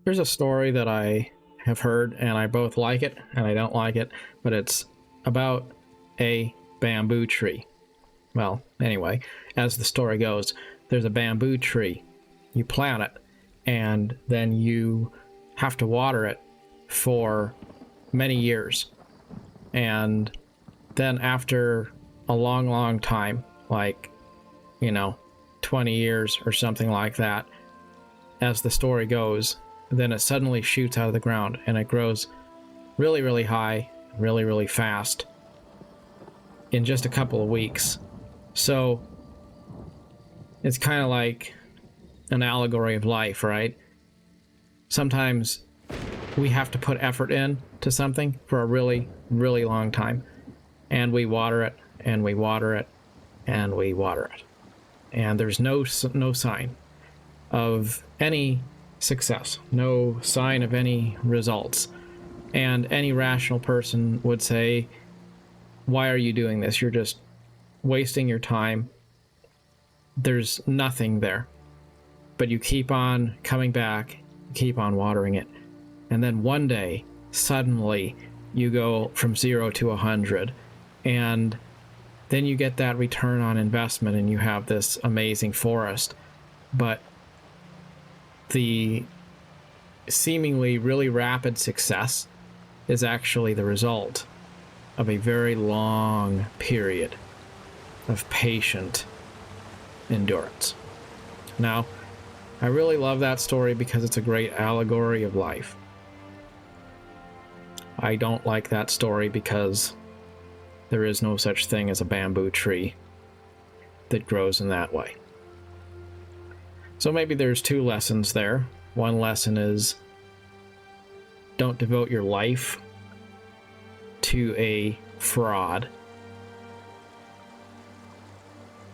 There's a story that I have heard, and I both like it and I don't like it, but it's about a bamboo tree. Well, anyway, as the story goes, there's a bamboo tree. You plant it, and then you have to water it for many years. And then after a long, long time, like, 20 years or something like that, as the story goes, then it suddenly shoots out of the ground and it grows really, really high, really, really fast in just a couple of weeks. So it's kind of like an allegory of life, right? Sometimes we have to put effort in to something for a really, really long time, and we water it and we water it and we water it, and there's no sign of any success, no sign of any results. And any rational person would say, why are you doing this? You're just wasting your time. There's nothing there. But you keep on coming back, keep on watering it, and then one day suddenly you go from 0 to 100, and then you get that return on investment and you have this amazing forest. But the seemingly really rapid success is actually the result of a very long period of patient endurance. Now, I really love that story because it's a great allegory of life. I don't like that story because there is no such thing as a bamboo tree that grows in that way. So maybe there's two lessons there. One lesson is, don't devote your life to a fraud,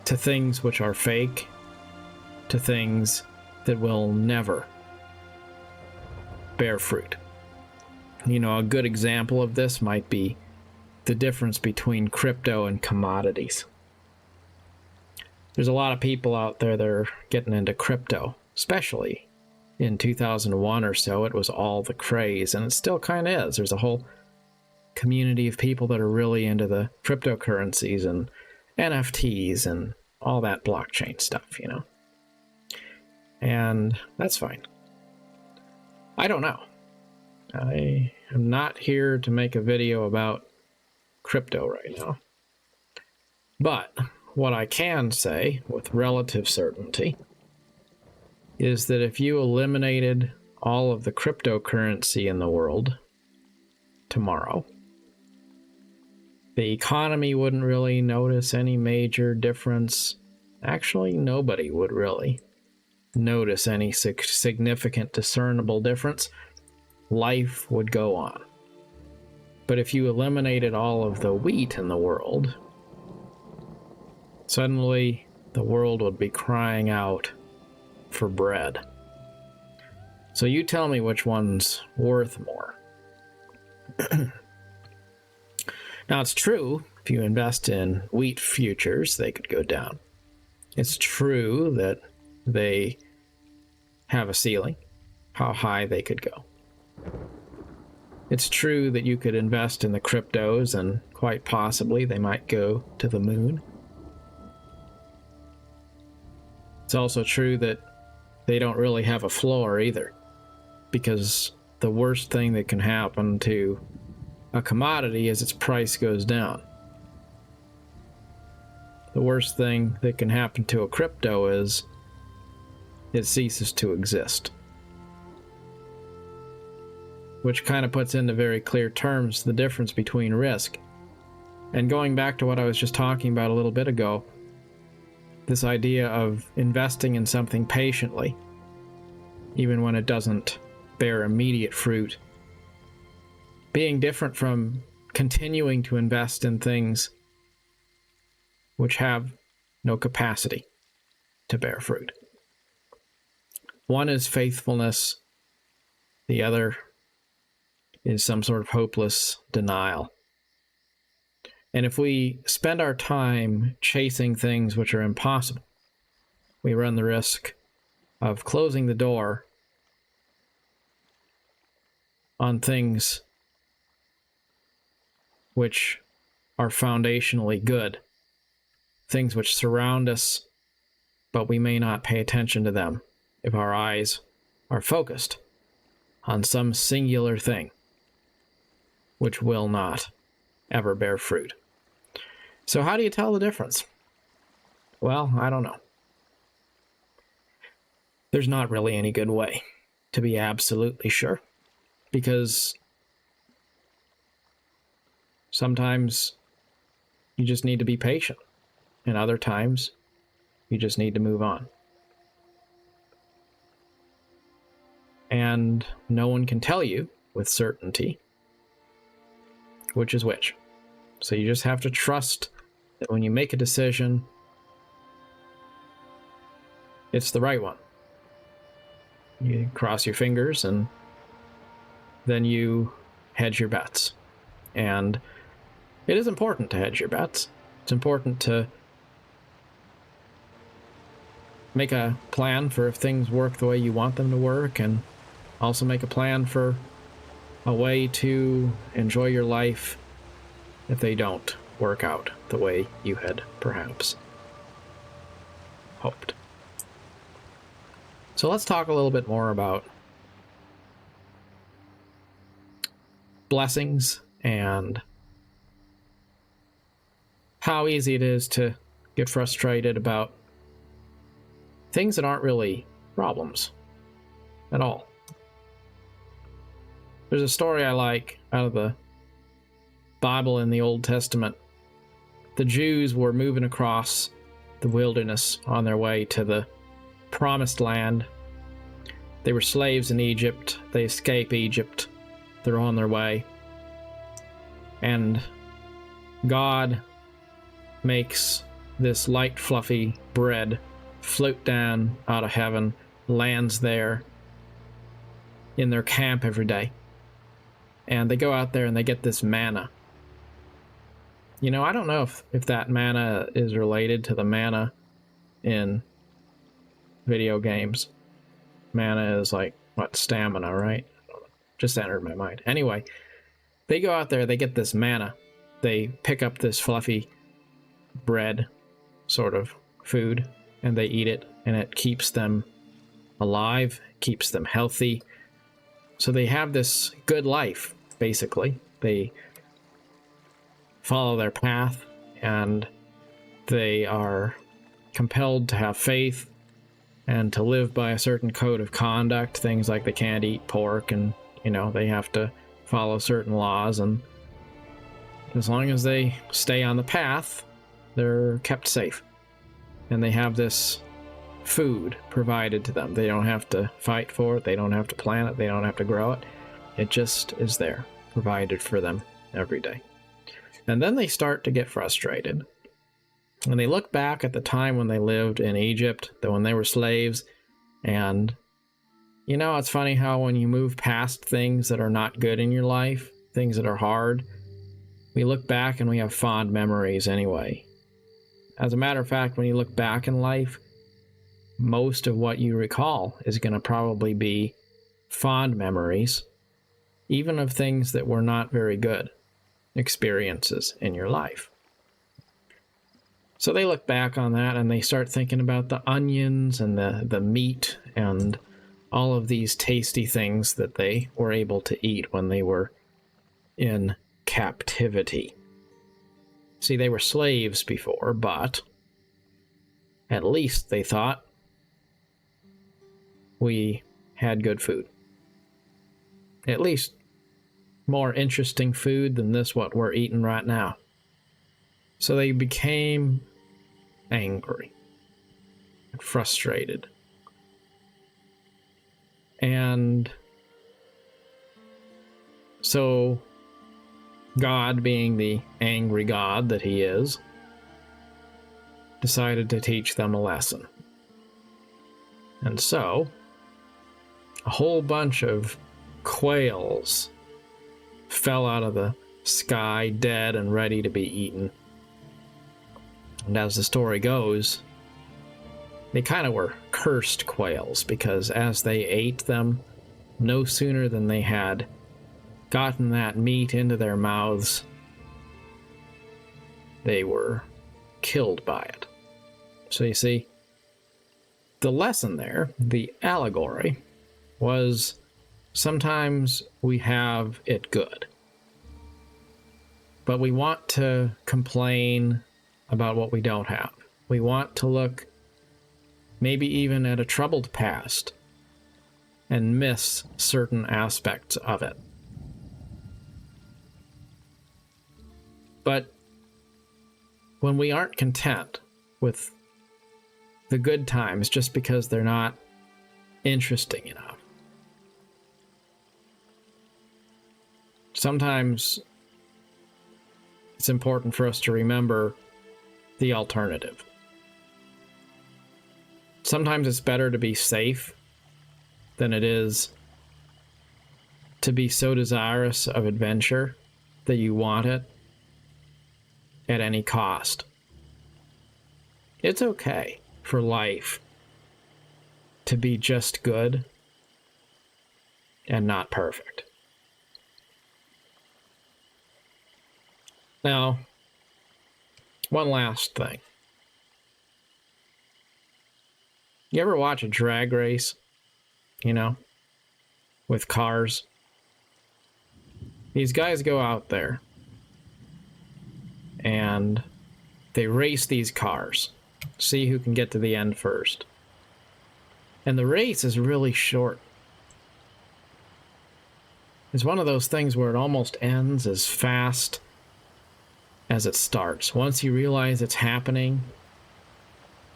to things which are fake, to things that will never bear fruit. A good example of this might be the difference between crypto and commodities. There's a lot of people out there that are getting into crypto, especially in 2001 or so. It was all the craze, and it still kind of is. There's a whole community of people that are really into the cryptocurrencies and NFTs and all that blockchain stuff, And that's fine. I don't know. I am not here to make a video about crypto right now. But what I can say with relative certainty is that if you eliminated all of the cryptocurrency in the world tomorrow, the economy wouldn't really notice any major difference. Actually, nobody would really notice any significant discernible difference. Life would go on. But if you eliminated all of the wheat in the world, suddenly the world would be crying out for bread. So you tell me which one's worth more. Now, it's true, if you invest in wheat futures, they could go down. It's true that they have a ceiling, how high they could go. It's true that you could invest in the cryptos and quite possibly they might go to the moon. It's also true that they don't really have a floor either, because the worst thing that can happen to a commodity is its price goes down. The worst thing that can happen to a crypto is it ceases to exist. Which kind of puts into very clear terms the difference between risk. And going back to what I was just talking about a little bit ago, this idea of investing in something patiently, even when it doesn't bear immediate fruit, being different from continuing to invest in things which have no capacity to bear fruit. One is faithfulness, the other is some sort of hopeless denial. And if we spend our time chasing things which are impossible, we run the risk of closing the door on things which are foundationally good, things which surround us, but we may not pay attention to them if our eyes are focused on some singular thing which will not ever bear fruit. So how do you tell the difference? Well, I don't know. There's not really any good way to be absolutely sure, because sometimes you just need to be patient, and other times you just need to move on. And no one can tell you with certainty which is which. So you just have to trust that when you make a decision, it's the right one. You cross your fingers and then you hedge your bets. And it is important to hedge your bets. It's important to make a plan for if things work the way you want them to work, and also make a plan for a way to enjoy your life if they don't work out the way you had perhaps hoped. So let's talk a little bit more about blessings and how easy it is to get frustrated about things that aren't really problems at all. There's a story I like out of the Bible in the Old Testament. The Jews were moving across the wilderness on their way to the Promised Land. They were slaves in Egypt. They escape Egypt. They're on their way. And God makes this light, fluffy bread float down out of heaven, lands there in their camp every day. And they go out there and they get this manna. You know, I don't know if that manna is related to the manna in video games. Mana is like, what, stamina, right? Just entered my mind. Anyway, they go out there, they get this manna. They pick up this fluffy bread sort of food, and they eat it, and it keeps them alive, keeps them healthy. So they have this good life, basically. They follow their path, and they are compelled to have faith and to live by a certain code of conduct. Things like they can't eat pork, and, you know, they have to follow certain laws, and as long as they stay on the path, they're kept safe. And they have this food provided to them. They don't have to fight for it, they don't have to plant it, they don't have to grow it. It just is there, provided for them every day. And then they start to get frustrated. And they look back at the time when they lived in Egypt, when they were slaves, and, you know, it's funny how when you move past things that are not good in your life, things that are hard, we look back and we have fond memories anyway. As a matter of fact, when you look back in life, most of what you recall is going to probably be fond memories, even of things that were not very good experiences in your life. So they look back on that and they start thinking about the onions and the meat and all of these tasty things that they were able to eat when they were in captivity. See, they were slaves before, but at least they thought we had good food. At least more interesting food than this what we're eating right now. So they became angry and frustrated. And so God, being the angry God that he is, decided to teach them a lesson. And so a whole bunch of quails fell out of the sky dead and ready to be eaten. And as the story goes, they kind of were cursed quails, because as they ate them, no sooner than they had gotten that meat into their mouths, they were killed by it. So you see, the lesson there, the allegory, was sometimes we have it good. But we want to complain about what we don't have. We want to look maybe even at a troubled past and miss certain aspects of it. But when we aren't content with the good times just because they're not interesting enough, sometimes it's important for us to remember the alternative. Sometimes it's better to be safe than it is to be so desirous of adventure that you want it at any cost. It's okay for life to be just good and not perfect. Now, one last thing. You ever watch a drag race, with cars? These guys go out there and they race these cars, see who can get to the end first. And the race is really short. It's one of those things where it almost ends as fast as it starts. Once you realize it's happening,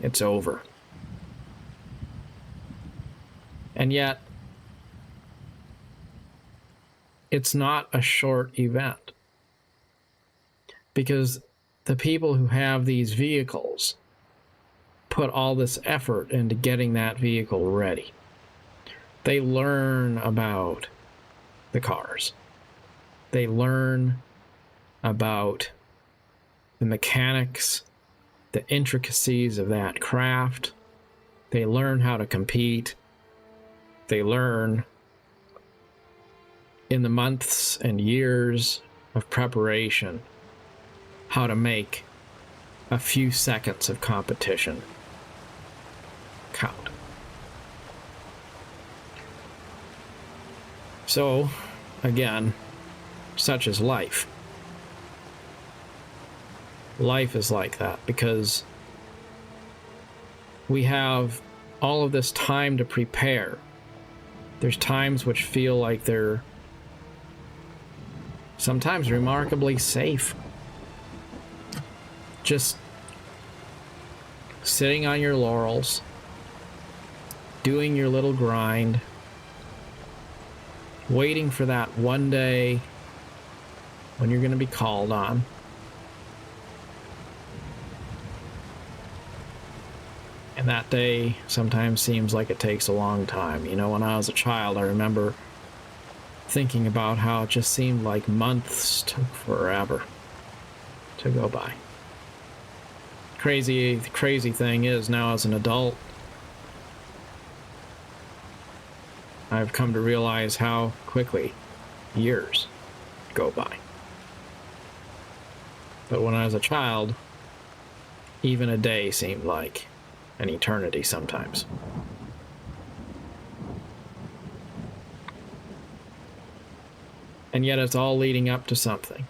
it's over. And yet, it's not a short event, because the people who have these vehicles put all this effort into getting that vehicle ready. They learn about the cars. They learn about the mechanics, the intricacies of that craft. They learn how to compete. They learn in the months and years of preparation how to make a few seconds of competition count. So, again, such is life. Life is like that because we have all of this time to prepare. There's times which feel like they're sometimes remarkably safe. Just sitting on your laurels, doing your little grind, waiting for that one day when you're going to be called on. And that day sometimes seems like it takes a long time. When I was a child, I remember thinking about how it just seemed like months took forever to go by. The crazy thing is, now as an adult, I've come to realize how quickly years go by. But when I was a child, even a day seemed like an eternity sometimes. And yet it's all leading up to something.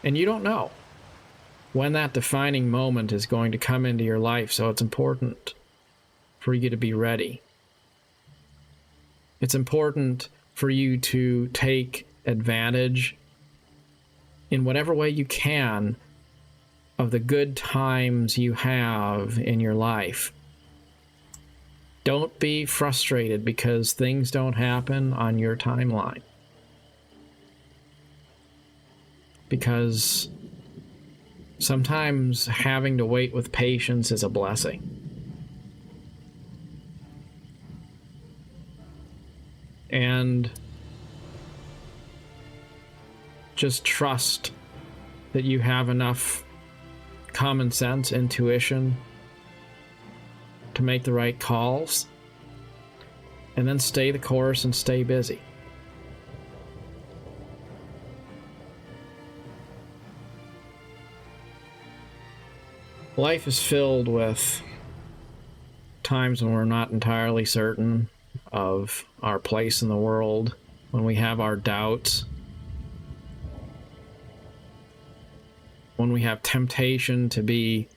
And you don't know when that defining moment is going to come into your life, so it's important for you to be ready. It's important for you to take advantage in whatever way you can of the good times you have in your life. Don't be frustrated because things don't happen on your timeline. Because sometimes having to wait with patience is a blessing. And just trust that you have enough common sense, intuition to make the right calls, and then stay the course and stay busy. Life is filled with times when we're not entirely certain of our place in the world, when we have our doubts, when we have temptation to be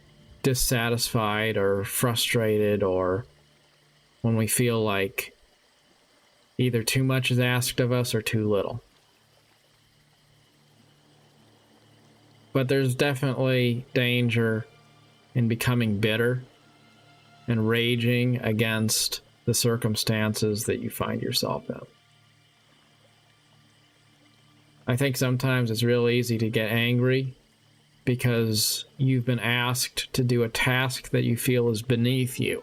dissatisfied or frustrated, or when we feel like either too much is asked of us or too little. But there's definitely danger in becoming bitter and raging against the circumstances that you find yourself in. I think sometimes it's real easy to get angry because you've been asked to do a task that you feel is beneath you.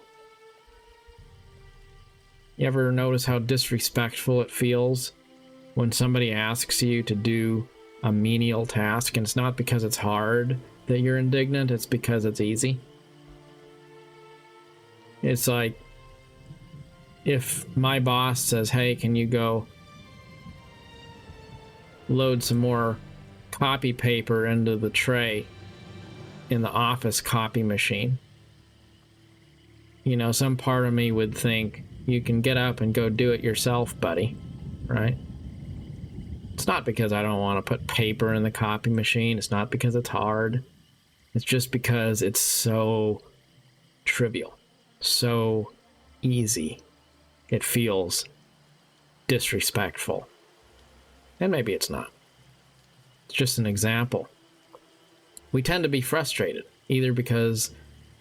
You ever notice how disrespectful it feels when somebody asks you to do a menial task, and it's not because it's hard that you're indignant, it's because it's easy? It's like if my boss says, hey, can you go load some more copy paper into the tray in the office copy machine. You know, some part of me would think, you can get up and go do it yourself, buddy, right? It's not because I don't want to put paper in the copy machine. It's not because it's hard. It's just because it's so trivial, so easy. It feels disrespectful. And maybe it's not. It's just an example. We tend to be frustrated, either because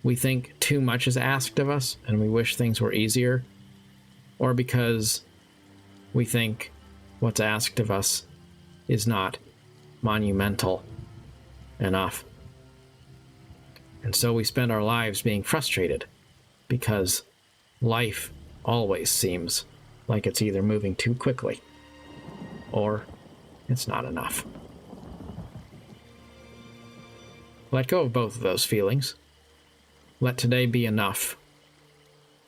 we think too much is asked of us and we wish things were easier, or because we think what's asked of us is not monumental enough. And so we spend our lives being frustrated because life always seems like it's either moving too quickly or it's not enough. Let go of both of those feelings. Let today be enough,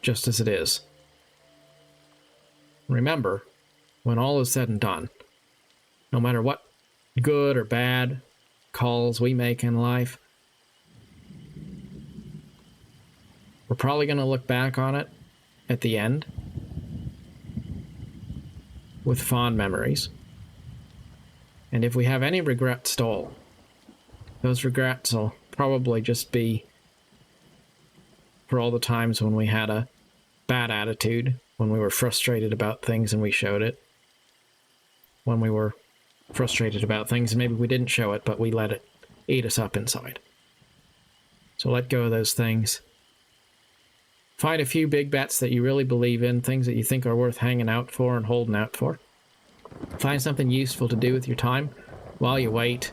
just as it is. Remember, when all is said and done, no matter what good or bad calls we make in life, we're probably going to look back on it at the end with fond memories. And if we have any regrets at all, those regrets will probably just be for all the times when we had a bad attitude, when we were frustrated about things and we showed it, when we were frustrated about things and maybe we didn't show it, but we let it eat us up inside. So let go of those things. Find a few big bets that you really believe in, things that you think are worth hanging out for and holding out for. Find something useful to do with your time while you wait,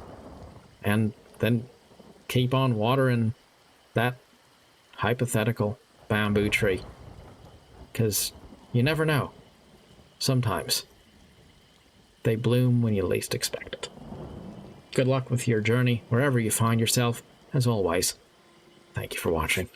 and then keep on watering that hypothetical bamboo tree. Because you never know. Sometimes they bloom when you least expect it. Good luck with your journey, wherever you find yourself. As always, thank you for watching.